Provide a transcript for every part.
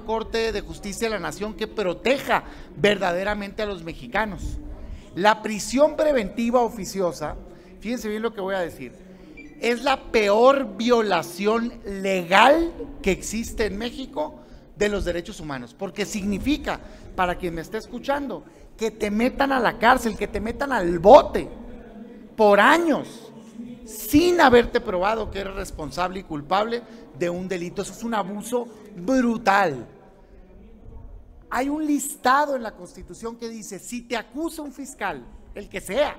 Suprema Corte de Justicia de la Nación que proteja verdaderamente a los mexicanos. La prisión preventiva oficiosa, fíjense bien lo que voy a decir, es la peor violación legal que existe en México de los derechos humanos, porque significa, para quien me esté escuchando, que te metan a la cárcel, que te metan al bote por años, sin haberte probado que eres responsable y culpable de un delito. Eso es un abuso brutal. Hay un listado en la Constitución que dice, si te acusa un fiscal, el que sea,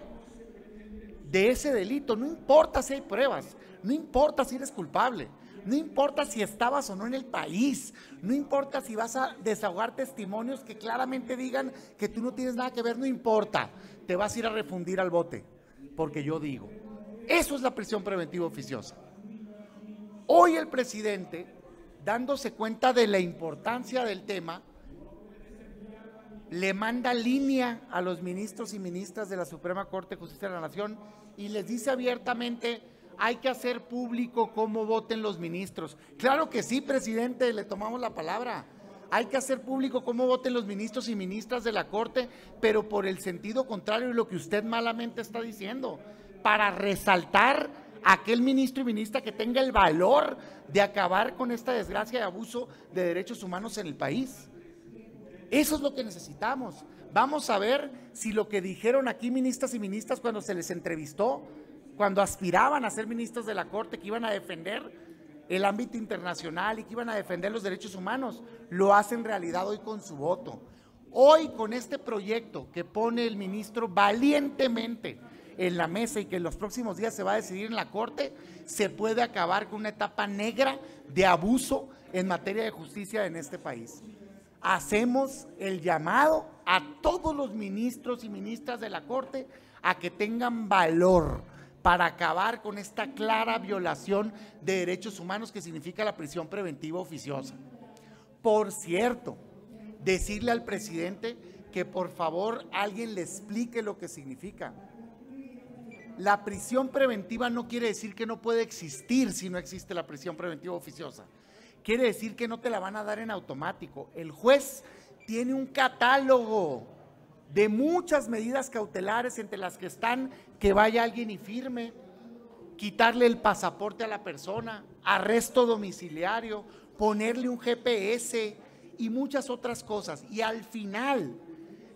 de ese delito, no importa si hay pruebas, no importa si eres culpable, no importa si estabas o no en el país, no importa si vas a desahogar testimonios que claramente digan que tú no tienes nada que ver, no importa, te vas a ir a refundir al bote, porque yo digo, eso es la prisión preventiva oficiosa. Hoy el presidente, dándose cuenta de la importancia del tema, le manda línea a los ministros y ministras de la Suprema Corte de Justicia de la Nación y les dice abiertamente, hay que hacer público cómo voten los ministros. Claro que sí, presidente, le tomamos la palabra. Hay que hacer público cómo voten los ministros y ministras de la Corte, pero por el sentido contrario de lo que usted malamente está diciendo, para resaltar a aquel ministro y ministra que tenga el valor de acabar con esta desgracia de abuso de derechos humanos en el país. Eso es lo que necesitamos. Vamos a ver si lo que dijeron aquí ministras y ministras cuando se les entrevistó, cuando aspiraban a ser ministros de la Corte, que iban a defender el ámbito internacional y que iban a defender los derechos humanos, lo hacen realidad hoy con su voto. Hoy con este proyecto que pone el ministro valientemente en la mesa y que en los próximos días se va a decidir en la Corte, se puede acabar con una etapa negra de abuso en materia de justicia en este país. Hacemos el llamado a todos los ministros y ministras de la Corte a que tengan valor para acabar con esta clara violación de derechos humanos que significa la prisión preventiva oficiosa. Por cierto, decirle al presidente que por favor alguien le explique lo que significa. La prisión preventiva no quiere decir que no puede existir si no existe la prisión preventiva oficiosa. Quiere decir que no te la van a dar en automático. El juez tiene un catálogo de muchas medidas cautelares, entre las que están que vaya alguien y firme, quitarle el pasaporte a la persona, arresto domiciliario, ponerle un GPS y muchas otras cosas. Y al final,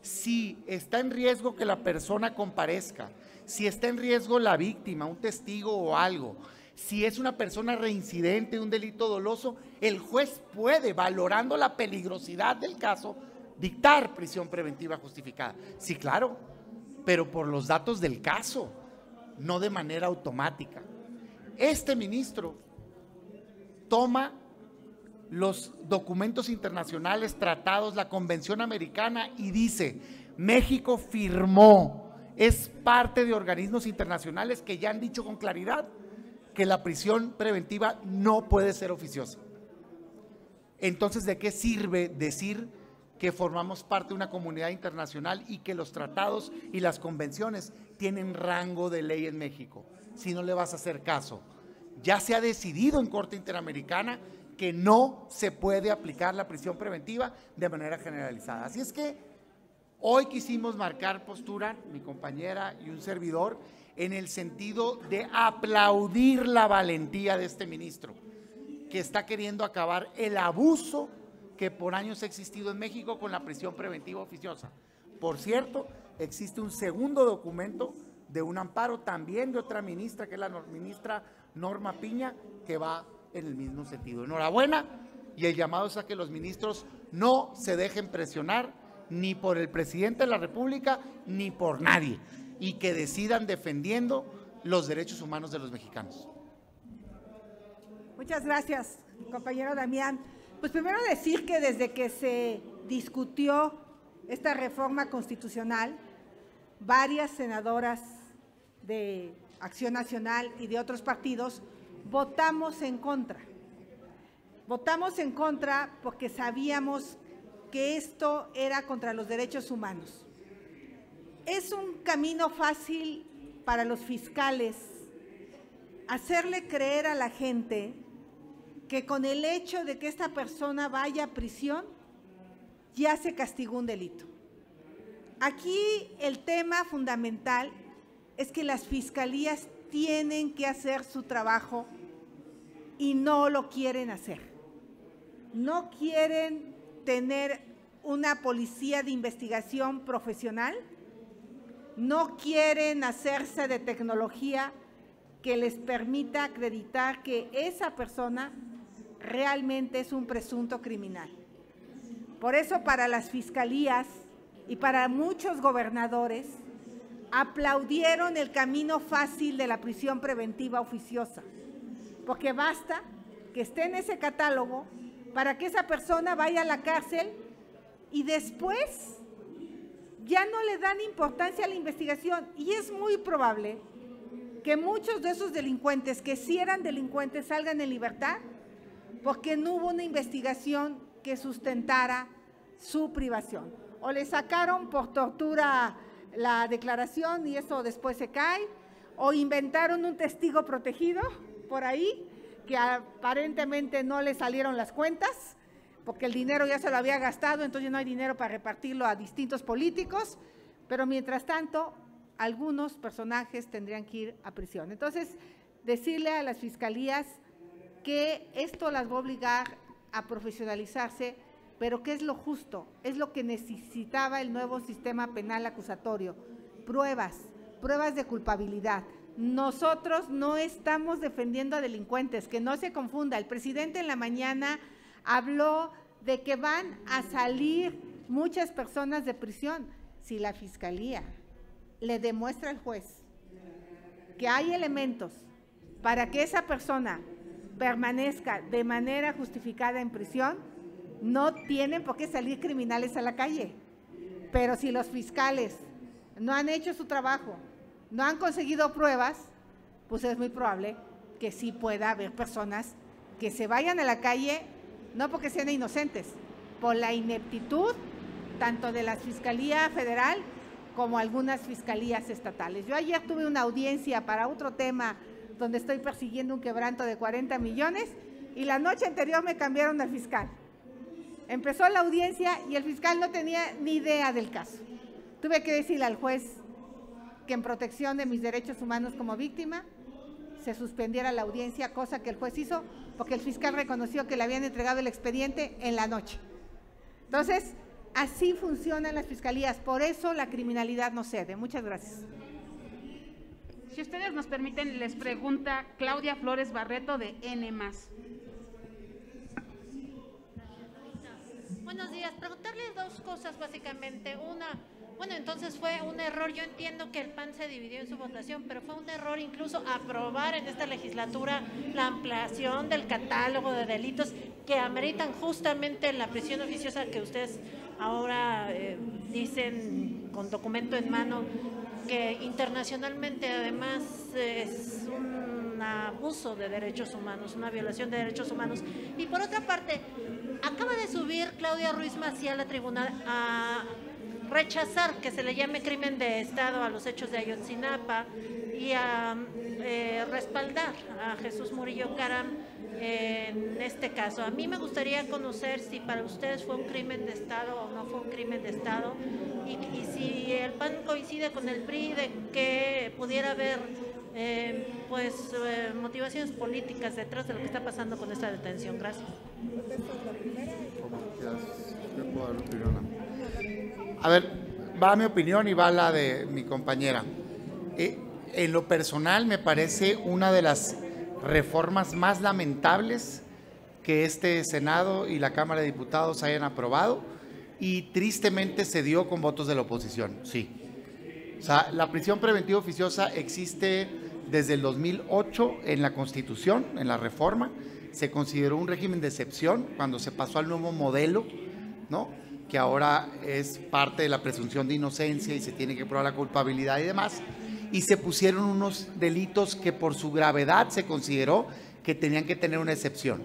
si está en riesgo que la persona comparezca, si está en riesgo la víctima, un testigo o algo, si es una persona reincidente, un delito doloso, el juez puede, valorando la peligrosidad del caso, dictar prisión preventiva justificada. Sí, claro, pero por los datos del caso, no de manera automática. Este ministro toma los documentos internacionales, tratados, la Convención Americana y dice, México firmó, es parte de organismos internacionales que ya han dicho con claridad que la prisión preventiva no puede ser oficiosa. Entonces, ¿de qué sirve decir que formamos parte de una comunidad internacional y que los tratados y las convenciones tienen rango de ley en México? Si no le vas a hacer caso. Ya se ha decidido en Corte Interamericana que no se puede aplicar la prisión preventiva de manera generalizada. Así es que hoy quisimos marcar postura, mi compañera y un servidor, en el sentido de aplaudir la valentía de este ministro, que está queriendo acabar el abuso que por años ha existido en México con la prisión preventiva oficiosa. Por cierto, existe un segundo documento de un amparo también de otra ministra, que es la ministra Norma Piña, que va en el mismo sentido. Enhorabuena, y el llamado es a que los ministros no se dejen presionar ni por el presidente de la República ni por nadie, y que decidan defendiendo los derechos humanos de los mexicanos. Muchas gracias, compañero Damián. Pues primero decir que desde que se discutió esta reforma constitucional, varias senadoras de Acción Nacional y de otros partidos votamos en contra. Votamos en contra porque sabíamos que esto era contra los derechos humanos. Es un camino fácil para los fiscales hacerle creer a la gente que con el hecho de que esta persona vaya a prisión, ya se castigó un delito. Aquí el tema fundamental es que las fiscalías tienen que hacer su trabajo y no lo quieren hacer. No quieren tener una policía de investigación profesional, no quieren hacerse de tecnología que les permita acreditar que esa persona realmente es un presunto criminal. Por eso para las fiscalías y para muchos gobernadores aplaudieron el camino fácil de la prisión preventiva oficiosa, porque basta que esté en ese catálogo para que esa persona vaya a la cárcel y después ya no le dan importancia a la investigación. Y es muy probable que muchos de esos delincuentes que sí eran delincuentes salgan en libertad porque no hubo una investigación que sustentara su privación. O le sacaron por tortura la declaración y eso después se cae, o inventaron un testigo protegido por ahí que aparentemente no le salieron las cuentas porque el dinero ya se lo había gastado, entonces no hay dinero para repartirlo a distintos políticos, pero mientras tanto algunos personajes tendrían que ir a prisión. Entonces, decirle a las fiscalías que esto las va a obligar a profesionalizarse, pero que es lo justo, es lo que necesitaba el nuevo sistema penal acusatorio. Pruebas de culpabilidad. Nosotros no estamos defendiendo a delincuentes, que no se confunda. El presidente en la mañana habló de que van a salir muchas personas de prisión. Si la fiscalía le demuestra al juez que hay elementos para que esa persona permanezca de manera justificada en prisión, no tienen por qué salir criminales a la calle. Pero si los fiscales no han hecho su trabajo, no han conseguido pruebas, pues es muy probable que sí pueda haber personas que se vayan a la calle, no porque sean inocentes, por la ineptitud tanto de la Fiscalía Federal como algunas fiscalías estatales. Yo ayer tuve una audiencia para otro tema donde estoy persiguiendo un quebranto de 40 millones y la noche anterior me cambiaron al fiscal. Empezó la audiencia y el fiscal no tenía ni idea del caso. Tuve que decirle al juez que en protección de mis derechos humanos como víctima se suspendiera la audiencia, cosa que el juez hizo porque el fiscal reconoció que le habían entregado el expediente en la noche. Entonces, así funcionan las fiscalías, por eso la criminalidad no cede. Muchas gracias. Si ustedes nos permiten, les pregunta Claudia Flores Barreto de N+. Buenos días. Preguntarle dos cosas básicamente. Una, bueno, entonces fue un error. Yo entiendo que el PAN se dividió en su votación, pero fue un error incluso aprobar en esta legislatura la ampliación del catálogo de delitos que ameritan justamente la prisión oficiosa que ustedes ahora dicen con documento en mano, que internacionalmente además es un abuso de derechos humanos, una violación de derechos humanos. Y por otra parte, acaba de subir Claudia Ruiz Massieu a la tribuna a rechazar que se le llame crimen de Estado a los hechos de Ayotzinapa y a respaldar a Jesús Murillo Caram en este caso. A mí me gustaría conocer si para ustedes fue un crimen de Estado o no fue un crimen de Estado y si el PAN coincide con el PRI de que pudiera haber motivaciones políticas detrás de lo que está pasando con esta detención. Gracias. A ver, va mi opinión y va la de mi compañera. En lo personal me parece una de las reformas más lamentables que este Senado y la Cámara de Diputados hayan aprobado y tristemente se dio con votos de la oposición, sí. O sea, la prisión preventiva oficiosa existe desde el 2008 en la Constitución, en la reforma. Se consideró un régimen de excepción cuando se pasó al nuevo modelo, ¿no?, que ahora es parte de la presunción de inocencia y se tiene que probar la culpabilidad y demás, y se pusieron unos delitos que por su gravedad se consideró que tenían que tener una excepción,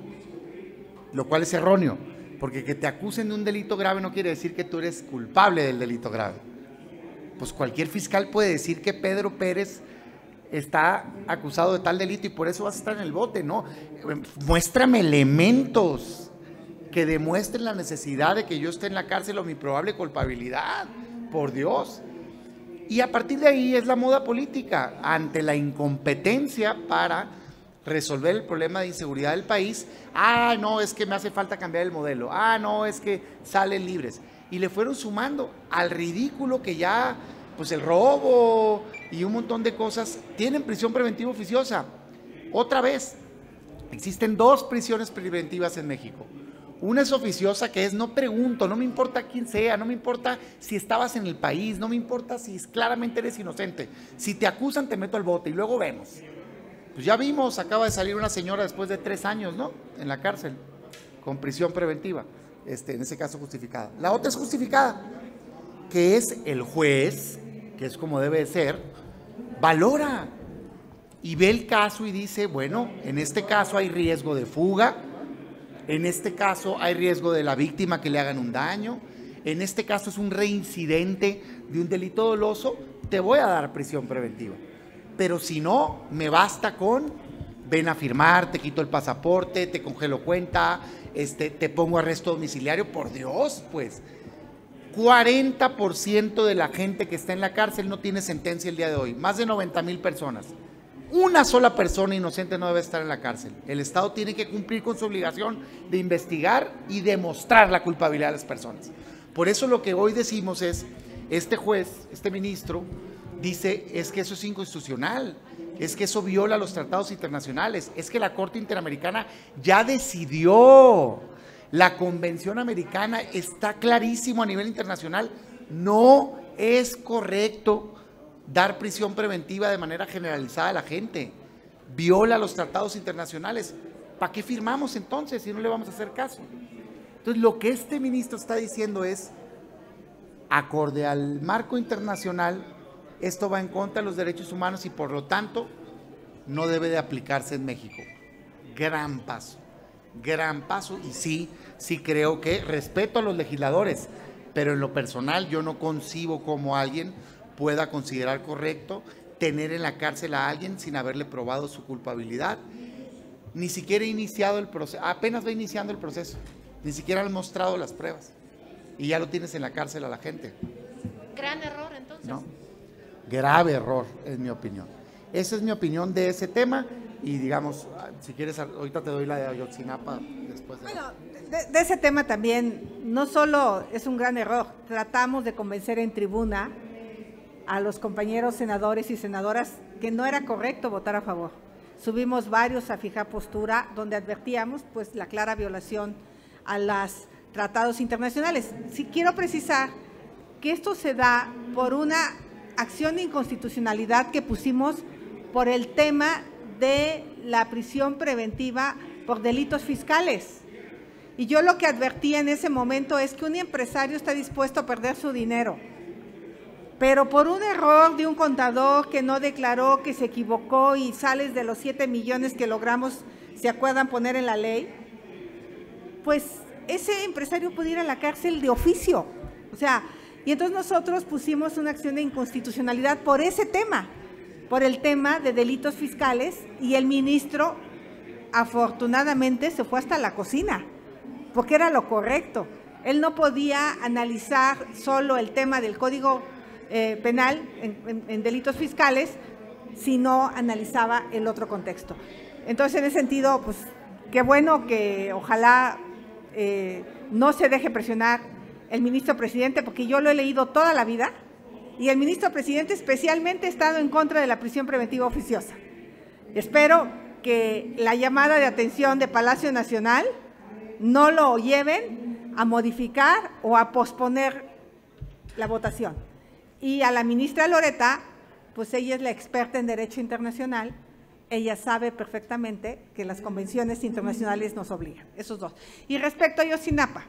lo cual es erróneo, porque que te acusen de un delito grave no quiere decir que tú eres culpable del delito grave. Pues cualquier fiscal puede decir que Pedro Pérez está acusado de tal delito y por eso vas a estar en el bote, ¿no? Muéstrame elementos que demuestren la necesidad de que yo esté en la cárcel o mi probable culpabilidad, por Dios. Y a partir de ahí es la moda política, ante la incompetencia para resolver el problema de inseguridad del país. Ah, no, es que me hace falta cambiar el modelo. Ah, no, es que salen libres. Y le fueron sumando al ridículo que ya, pues el robo y un montón de cosas tienen prisión preventiva oficiosa. Otra vez, existen 2 prisiones preventivas en México. Una es oficiosa, que es no pregunto, no me importa quién sea, no me importa si estabas en el país, no me importa si claramente eres inocente. Si te acusan, te meto al bote y luego vemos. Pues ya vimos, acaba de salir una señora después de 3 años, ¿no? En la cárcel, con prisión preventiva, en ese caso justificada. La otra es justificada, que es el juez, que es como debe de ser, valora y ve el caso y dice, bueno, en este caso hay riesgo de fuga, en este caso hay riesgo de la víctima que le hagan un daño, en este caso es un reincidente de un delito doloso, te voy a dar prisión preventiva. Pero si no, me basta con, ven a firmar, te quito el pasaporte, te congelo cuenta, te pongo arresto domiciliario, por Dios, pues. 40% de la gente que está en la cárcel no tiene sentencia el día de hoy, más de 90,000 personas. Una sola persona inocente no debe estar en la cárcel. El Estado tiene que cumplir con su obligación de investigar y demostrar la culpabilidad de las personas. Por eso lo que hoy decimos es, este juez, este ministro, dice, es que eso es inconstitucional, es que eso viola los tratados internacionales, es que la Corte Interamericana ya decidió, la Convención Americana está clarísimo a nivel internacional, no es correcto dar prisión preventiva de manera generalizada a la gente, viola los tratados internacionales. ¿Para qué firmamos entonces si no le vamos a hacer caso? Entonces lo que este ministro está diciendo es, acorde al marco internacional, esto va en contra de los derechos humanos y por lo tanto no debe de aplicarse en México. Gran paso y sí creo que respeto a los legisladores, pero en lo personal yo no concibo cómo alguien pueda considerar correcto tener en la cárcel a alguien sin haberle probado su culpabilidad. Ni siquiera ha iniciado el proceso, apenas va iniciando el proceso, ni siquiera han mostrado las pruebas y ya lo tienes en la cárcel a la gente. Gran error, entonces. No, grave error, es mi opinión. Esa es mi opinión de ese tema y digamos, si quieres, ahorita te doy la de Ayotzinapa después. Bueno, de ese tema también, no solo es un gran error, tratamos de convencer en tribuna a los compañeros senadores y senadoras que no era correcto votar a favor. Subimos varios a fijar postura donde advertíamos pues la clara violación a los tratados internacionales. Sí quiero precisar que esto se da por una acción de inconstitucionalidad que pusimos por el tema de la prisión preventiva por delitos fiscales. Y yo lo que advertí en ese momento es que un empresario está dispuesto a perder su dinero, pero por un error de un contador que no declaró, que se equivocó y sales de los 7 millones que logramos, ¿se acuerdan?, poner en la ley, pues ese empresario puede ir a la cárcel de oficio. O sea, y entonces nosotros pusimos una acción de inconstitucionalidad por ese tema, por el tema de delitos fiscales, y el ministro afortunadamente se fue hasta la cocina, porque era lo correcto. Él no podía analizar solo el tema del Código Penal en delitos fiscales, si no analizaba el otro contexto. Entonces, en ese sentido, pues qué bueno que ojalá no se deje presionar el ministro presidente, porque yo lo he leído toda la vida y el ministro presidente especialmente ha estado en contra de la prisión preventiva oficiosa. Espero que la llamada de atención de Palacio Nacional no lo lleven a modificar o a posponer la votación. Y a la ministra Loretta, pues ella es la experta en Derecho Internacional, ella sabe perfectamente que las convenciones internacionales nos obligan, esos dos. Y respecto a Ayotzinapa,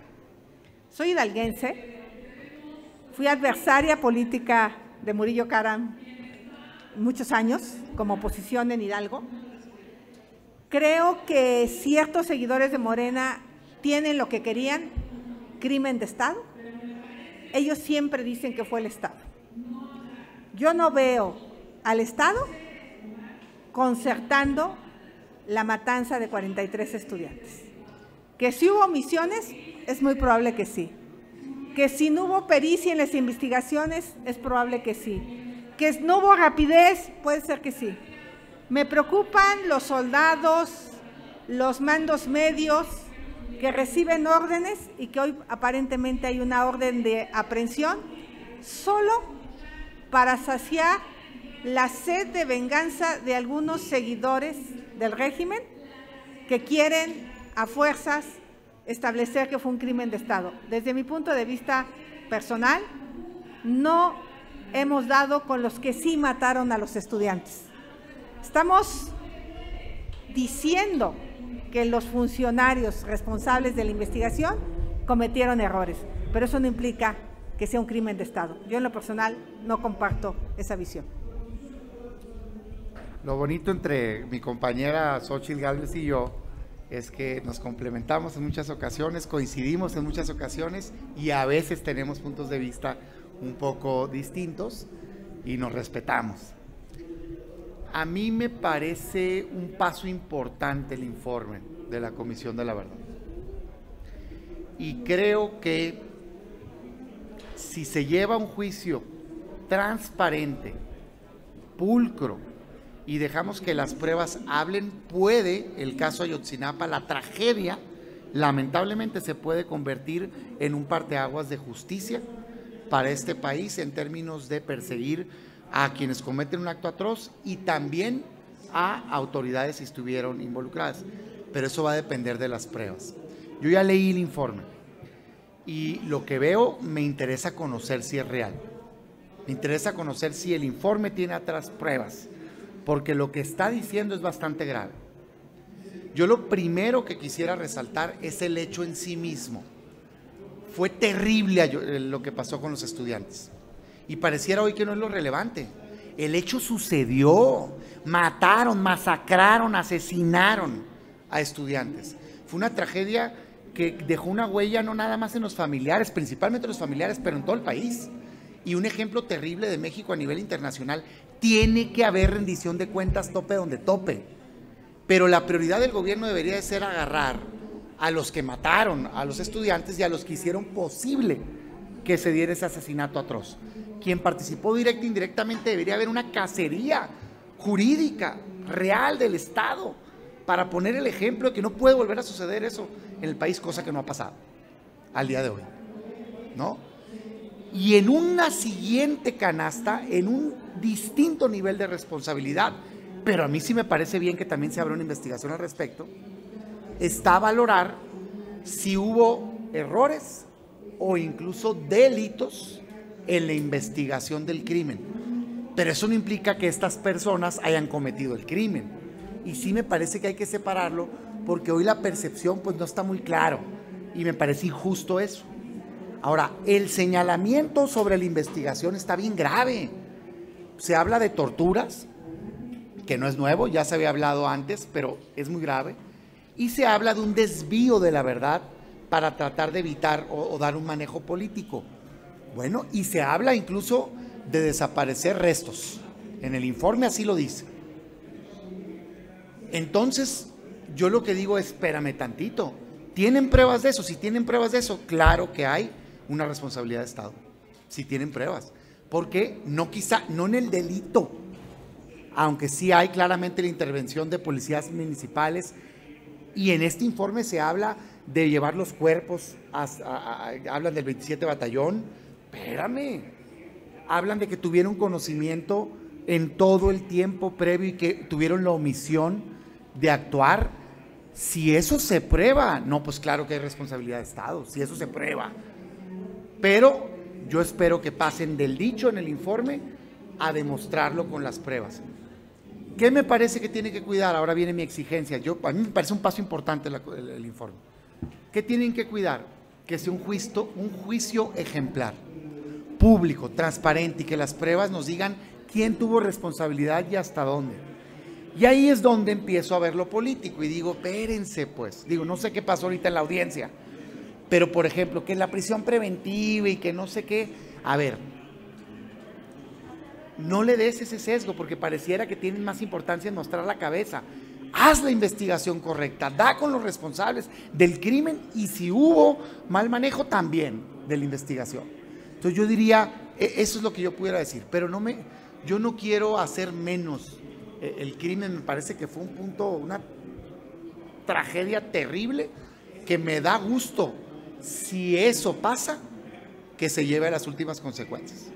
soy hidalguense, fui adversaria política de Murillo Karam muchos años, como oposición en Hidalgo. Creo que ciertos seguidores de Morena tienen lo que querían, crimen de Estado. Ellos siempre dicen que fue el Estado. Yo no veo al Estado concertando la matanza de 43 estudiantes. Que si hubo omisiones, es muy probable que sí. Que si no hubo pericia en las investigaciones, es probable que sí. Que no hubo rapidez, puede ser que sí. Me preocupan los soldados, los mandos medios que reciben órdenes y que hoy aparentemente hay una orden de aprehensión solo para saciar la sed de venganza de algunos seguidores del régimen que quieren a fuerzas establecer que fue un crimen de Estado. Desde mi punto de vista personal, no hemos dado con los que sí mataron a los estudiantes. Estamos diciendo que los funcionarios responsables de la investigación cometieron errores, pero eso no implica que sea un crimen de Estado. Yo en lo personal no comparto esa visión. Lo bonito entre mi compañera Xóchitl Gálvez y yo es que nos complementamos en muchas ocasiones, coincidimos en muchas ocasiones y a veces tenemos puntos de vista un poco distintos y nos respetamos. A mí me parece un paso importante el informe de la Comisión de la Verdad. Y creo que si se lleva un juicio transparente, pulcro, y dejamos que las pruebas hablen, puede el caso Ayotzinapa, la tragedia, lamentablemente se puede convertir en un parteaguas de justicia para este país en términos de perseguir a quienes cometen un acto atroz y también a autoridades si estuvieron involucradas. Pero eso va a depender de las pruebas. Yo ya leí el informe y lo que veo me interesa conocer si es real. Me interesa conocer si el informe tiene atrás pruebas, porque lo que está diciendo es bastante grave. Yo lo primero que quisiera resaltar es el hecho en sí mismo. Fue terrible lo que pasó con los estudiantes. Y pareciera hoy que no es lo relevante. El hecho sucedió. Mataron, masacraron, asesinaron a estudiantes. Fue una tragedia que dejó una huella no nada más en los familiares, principalmente los familiares, pero en todo el país. Y un ejemplo terrible de México a nivel internacional. Tiene que haber rendición de cuentas, tope donde tope. Pero la prioridad del gobierno debería de ser agarrar a los que mataron a los estudiantes y a los que hicieron posible que se diera ese asesinato atroz. Quien participó directa e indirectamente debería haber una cacería jurídica real del Estado para poner el ejemplo de que no puede volver a suceder eso en el país, cosa que no ha pasado al día de hoy, ¿no? Y en una siguiente canasta, en un distinto nivel de responsabilidad, pero a mí sí me parece bien que también se abra una investigación al respecto, está a valorar si hubo errores o incluso delitos en la investigación del crimen. Pero eso no implica que estas personas hayan cometido el crimen. Y sí me parece que hay que separarlo porque hoy la percepción pues no está muy claro y me parece injusto eso. Ahora, el señalamiento sobre la investigación está bien grave. Se habla de torturas, que no es nuevo, ya se había hablado antes, pero es muy grave. Y se habla de un desvío de la verdad para tratar de evitar o dar un manejo político. Bueno, y se habla incluso de desaparecer restos. En el informe así lo dice. Entonces, yo lo que digo es, espérame tantito. ¿Tienen pruebas de eso? Si tienen pruebas de eso, claro que hay una responsabilidad de Estado. Si tienen pruebas. Porque no en el delito, aunque sí hay claramente la intervención de policías municipales. Y en este informe se habla de llevar los cuerpos, hablan del 27 Batallón. Espérame, hablan de que tuvieron conocimiento en todo el tiempo previo y que tuvieron la omisión de actuar. Si eso se prueba, no, pues claro que hay responsabilidad de Estado, si eso se prueba. Pero yo espero que pasen del dicho en el informe a demostrarlo con las pruebas. ¿Qué me parece que tiene que cuidar? Ahora viene mi exigencia. A mí me parece un paso importante el informe. ¿Qué tienen que cuidar? Que sea un juicio ejemplar, público, transparente y que las pruebas nos digan quién tuvo responsabilidad y hasta dónde. Y ahí es donde empiezo a ver lo político y digo, espérense pues, no sé qué pasó ahorita en la audiencia, pero por ejemplo, que la prisión preventiva y que no sé qué, a ver, no le des ese sesgo, porque pareciera que tienen más importancia en mostrar la cabeza. Haz la investigación correcta, da con los responsables del crimen y si hubo mal manejo también de la investigación. Entonces yo diría, eso es lo que yo pudiera decir, pero yo no quiero hacer menos el crimen. Me parece que fue un punto, una tragedia terrible que me da gusto, si eso pasa, que se lleve a las últimas consecuencias.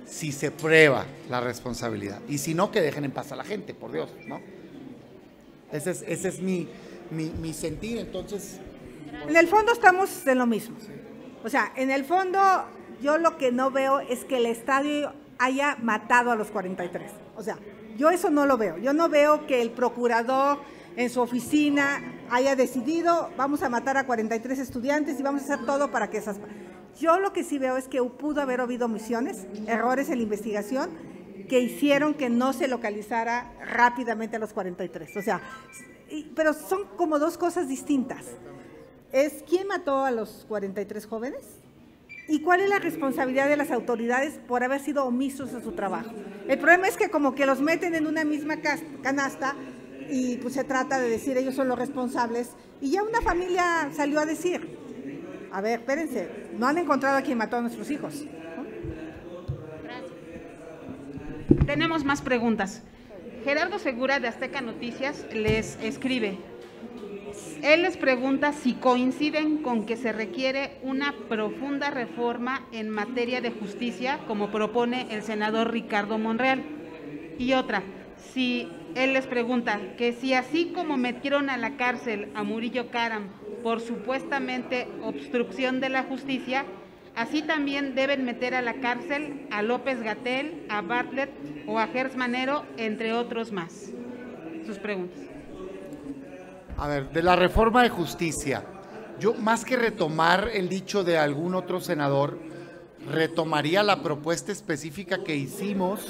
Si se prueba la responsabilidad. Y si no, que dejen en paz a la gente, por Dios, ¿no? Ese es mi sentir, entonces. En el fondo estamos en lo mismo. O sea, en el fondo yo lo que no veo es que el estadio haya matado a los 43. O sea, yo eso no lo veo. Yo no veo que el procurador en su oficina haya decidido, vamos a matar a 43 estudiantes y vamos a hacer todo para que esas... Yo lo que sí veo es que pudo haber habido omisiones, errores en la investigación que hicieron que no se localizara rápidamente a los 43. O sea, pero son como dos cosas distintas. Es quién mató a los 43 jóvenes y cuál es la responsabilidad de las autoridades por haber sido omisos a su trabajo. El problema es que como que los meten en una misma canasta y pues se trata de decir ellos son los responsables y ya una familia salió a decir, a ver, espérense, no han encontrado a quien mató a nuestros hijos, ¿no? Tenemos más preguntas. Gerardo Segura de Azteca Noticias les escribe. Él les pregunta si coinciden con que se requiere una profunda reforma en materia de justicia, como propone el senador Ricardo Monreal. Y otra, si él les pregunta que si así como metieron a la cárcel a Murillo Karam por supuestamente obstrucción de la justicia, así también deben meter a la cárcel a López-Gatell, a Bartlett o a Gers Manero, entre otros más. Sus preguntas. A ver, de la reforma de justicia, yo más que retomar el dicho de algún otro senador, retomaría la propuesta específica que hicimos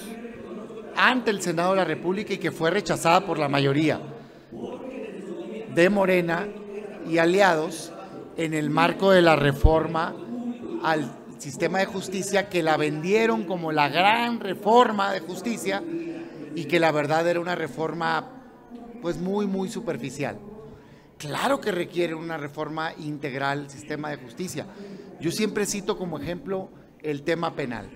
ante el Senado de la República y que fue rechazada por la mayoría de Morena y aliados en el marco de la reforma al sistema de justicia, que la vendieron como la gran reforma de justicia y que la verdad era una reforma pues muy superficial. Claro que requiere una reforma integral del sistema de justicia. Yo siempre cito como ejemplo el tema penal.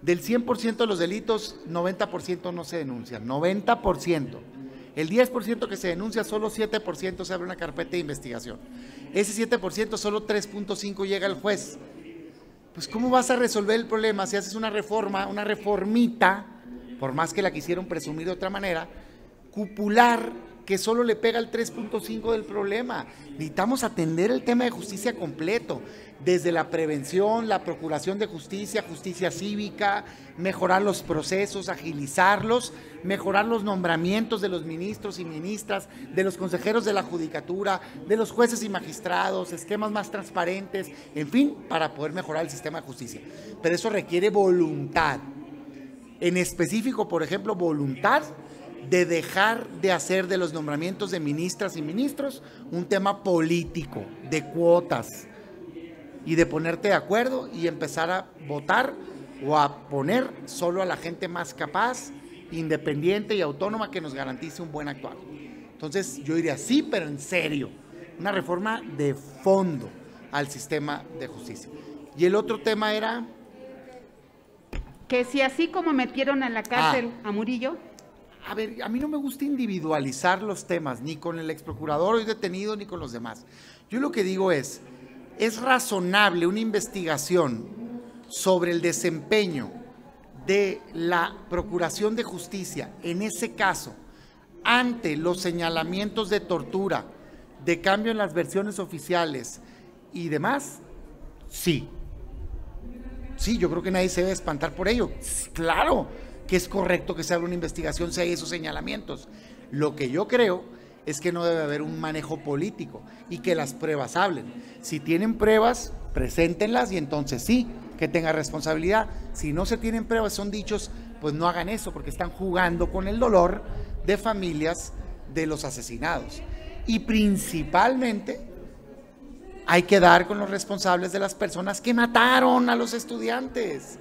Del 100% de los delitos, 90% no se denuncian, 90%. El 10% que se denuncia, solo 7% se abre una carpeta de investigación. Ese 7%, solo 3.5 llega al juez. Pues ¿cómo vas a resolver el problema si haces una reforma, una reformita, por más que la quisieron presumir de otra manera, cupular, que solo le pega el 3.5 del problema? Necesitamos atender el tema de justicia completo, desde la prevención, la procuración de justicia, justicia cívica, mejorar los procesos, agilizarlos, mejorar los nombramientos de los ministros y ministras, de los consejeros de la judicatura, de los jueces y magistrados, esquemas más transparentes, en fin, para poder mejorar el sistema de justicia. Pero eso requiere voluntad. En específico, por ejemplo, voluntad de dejar de hacer de los nombramientos de ministras y ministros un tema político, de cuotas, y de ponerte de acuerdo y empezar a votar o a poner solo a la gente más capaz, independiente y autónoma que nos garantice un buen actuar. Entonces yo diría sí, pero en serio, una reforma de fondo al sistema de justicia. Y el otro tema era... Que si así como metieron a la cárcel a Murillo... A ver, a mí no me gusta individualizar los temas, ni con el exprocurador hoy detenido, ni con los demás. Yo lo que digo es razonable una investigación sobre el desempeño de la Procuración de Justicia, en ese caso, ante los señalamientos de tortura, de cambio en las versiones oficiales y demás? Sí. Sí, yo creo que nadie se debe espantar por ello. Claro que es correcto que se abra una investigación si hay esos señalamientos. Lo que yo creo es que no debe haber un manejo político y que las pruebas hablen. Si tienen pruebas, preséntenlas y entonces sí, que tenga responsabilidad. Si no se tienen pruebas, son dichos, pues no hagan eso, porque están jugando con el dolor de familias de los asesinados. Y principalmente hay que dar con los responsables de las personas que mataron a los estudiantes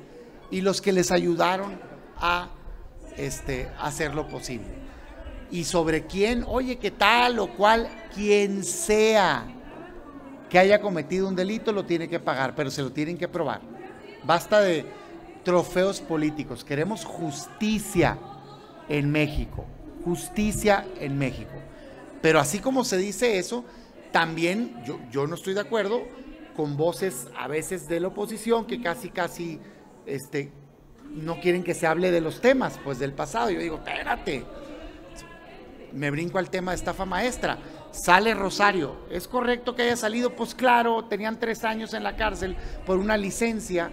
y los que les ayudaron a hacer lo posible. Y sobre quién, oye, qué tal o cual, quien sea que haya cometido un delito lo tiene que pagar, pero se lo tienen que probar. Basta de trofeos políticos, queremos justicia en México, justicia en México. Pero así como se dice eso, también yo no estoy de acuerdo con voces a veces de la oposición que casi no quieren que se hable de los temas, pues del pasado. Yo digo, espérate, me brinco al tema de estafa maestra. Sale Rosario, ¿es correcto que haya salido? Pues claro, tenían 3 años en la cárcel por una licencia,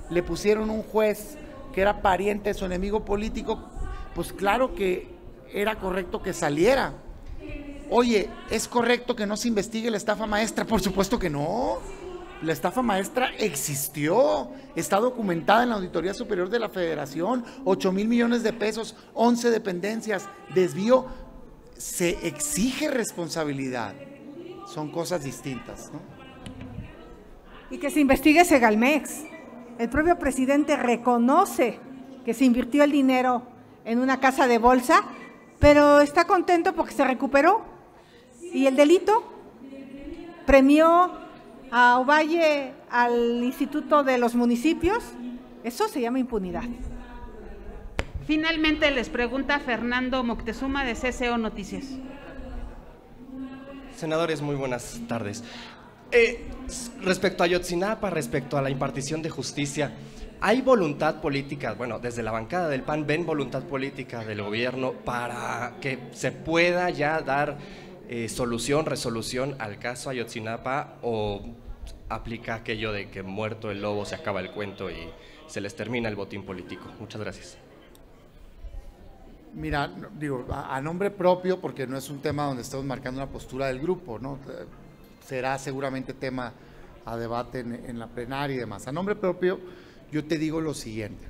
le pusieron un juez que era pariente de su enemigo político, pues claro que era correcto que saliera. Oye, ¿es correcto que no se investigue la estafa maestra? Por supuesto que no. La estafa maestra existió, está documentada en la Auditoría Superior de la Federación, 8,000 millones de pesos, 11 dependencias, desvío. Se exige responsabilidad, son cosas distintas, ¿no? Y que se investigue Segalmex. El propio presidente reconoce que se invirtió el dinero en una casa de bolsa, pero está contento porque se recuperó. Y el delito premió a Ovalle al Instituto de los Municipios. Eso se llama impunidad. Finalmente les pregunta Fernando Moctezuma de CCO Noticias. Senadores, muy buenas tardes. Respecto a Ayotzinapa, respecto a la impartición de justicia, ¿hay voluntad política? Bueno, desde la bancada del PAN, ¿ven voluntad política del gobierno para que se pueda ya dar resolución al caso Ayotzinapa, o aplica aquello de que muerto el lobo se acaba el cuento y se les termina el botín político? Muchas gracias. Mira, digo, a nombre propio, porque no es un tema donde estamos marcando una postura del grupo, ¿no? Será seguramente tema a debate en la plenaria y demás. A nombre propio, yo te digo lo siguiente.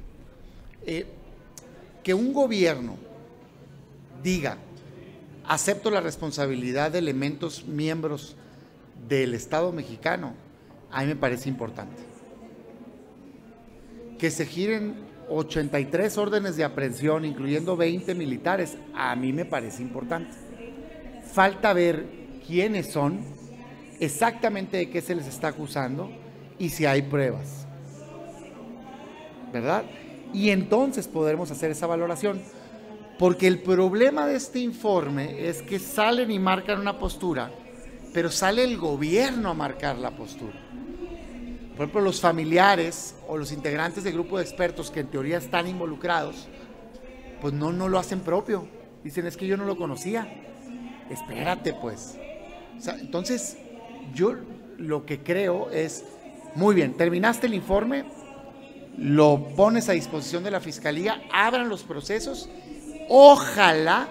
Que un gobierno diga, acepto la responsabilidad de elementos miembros del Estado mexicano, a mí me parece importante. Que se giren 83 órdenes de aprehensión, incluyendo 20 militares, a mí me parece importante. Falta ver quiénes son, exactamente de qué se les está acusando y si hay pruebas, ¿verdad? Y entonces podremos hacer esa valoración, porque el problema de este informe es que salen y marcan una postura, pero sale el gobierno a marcar la postura. Por ejemplo, los familiares o los integrantes del grupo de expertos que en teoría están involucrados, pues no lo hacen propio. Dicen, es que yo no lo conocía. Espérate, pues. O sea, entonces, yo lo que creo es, muy bien, terminaste el informe, lo pones a disposición de la Fiscalía, abran los procesos, ojalá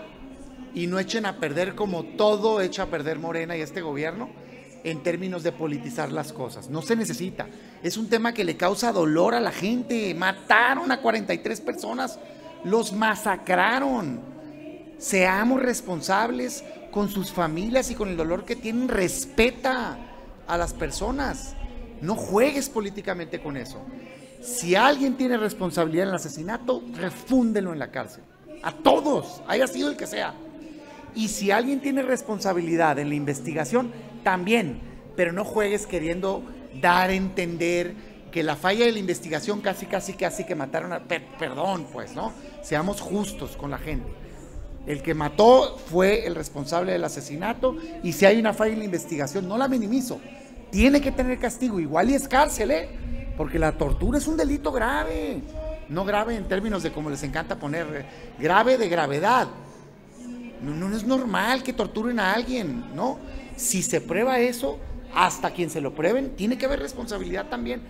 y no echen a perder como todo echa a perder Morena y este gobierno, en términos de politizar las cosas. No se necesita. Es un tema que le causa dolor a la gente. Mataron a 43 personas, los masacraron. Seamos responsables con sus familias y con el dolor que tienen. Respeta a las personas. No juegues políticamente con eso. Si alguien tiene responsabilidad en el asesinato, refúndelo en la cárcel. A todos, haya sido el que sea. Y si alguien tiene responsabilidad en la investigación, también, pero no juegues queriendo dar a entender que la falla de la investigación casi que mataron a... Perdón, pues, ¿no? Seamos justos con la gente. El que mató fue el responsable del asesinato, y si hay una falla en la investigación, no la minimizo, tiene que tener castigo, igual y es cárcel, porque la tortura es un delito grave, no grave en términos de como les encanta poner, grave de gravedad. No es normal que torturen a alguien, ¿no? Si se prueba eso, hasta quien se lo prueben, tiene que haber responsabilidad también.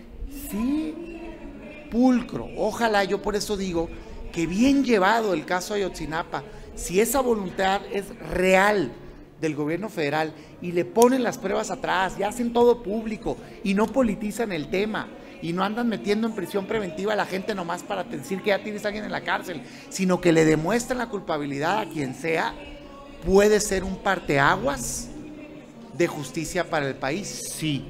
Sí, pulcro. Ojalá, yo por eso digo que bien llevado el caso Ayotzinapa, si esa voluntad es real del gobierno federal y le ponen las pruebas atrás y hacen todo público y no politizan el tema y no andan metiendo en prisión preventiva a la gente nomás para decir que ya tienes a alguien en la cárcel, sino que le demuestran la culpabilidad a quien sea, puede ser un parteaguas de justicia para el país. Sí,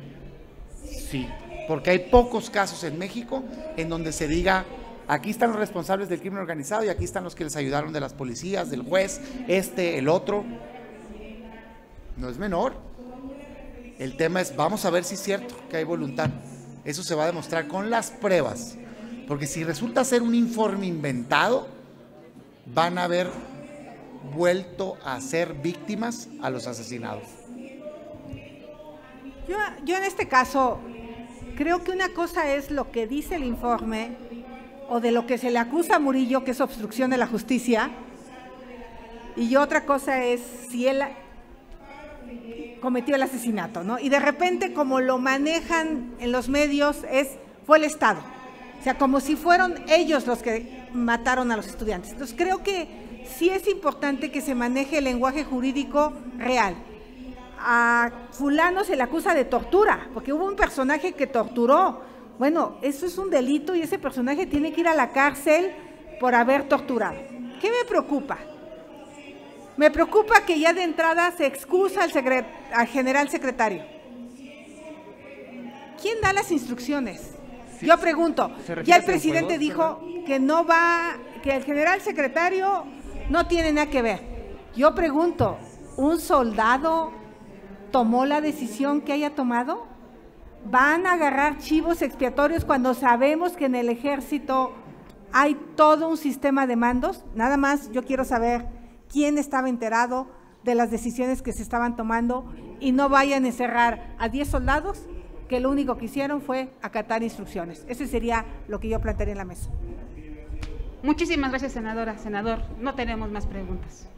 porque hay pocos casos en México en donde se diga Aquí están los responsables del crimen organizado y aquí están los que les ayudaron de las policías, del juez, el otro. No es menor. El tema es, vamos a ver si es cierto que hay voluntad. Eso se va a demostrar con las pruebas. Porque si resulta ser un informe inventado, van a haber vuelto a ser víctimas a los asesinados. Yo en este caso creo que una cosa es lo que dice el informe o de lo que se le acusa a Murillo, que es obstrucción de la justicia, y otra cosa es si él cometió el asesinato, ¿no? Y de repente, como lo manejan en los medios, fue el Estado. O sea, como si fueron ellos los que mataron a los estudiantes. Entonces, creo que sí es importante que se maneje el lenguaje jurídico real. A fulano se le acusa de tortura, porque hubo un personaje que torturó. Bueno, eso es un delito y ese personaje tiene que ir a la cárcel por haber torturado. ¿Qué me preocupa? Me preocupa que ya de entrada se excusa al general secretario. ¿Quién da las instrucciones? Sí, yo pregunto, ya el presidente dijo que no va, que el general secretario no tiene nada que ver. Yo pregunto, ¿un soldado tomó la decisión que haya tomado? ¿Van a agarrar chivos expiatorios cuando sabemos que en el ejército hay todo un sistema de mandos? Nada más yo quiero saber quién estaba enterado de las decisiones que se estaban tomando y no vayan a encerrar a 10 soldados que lo único que hicieron fue acatar instrucciones. Ese sería lo que yo plantearía en la mesa. Muchísimas gracias, senadora. Senador, no tenemos más preguntas.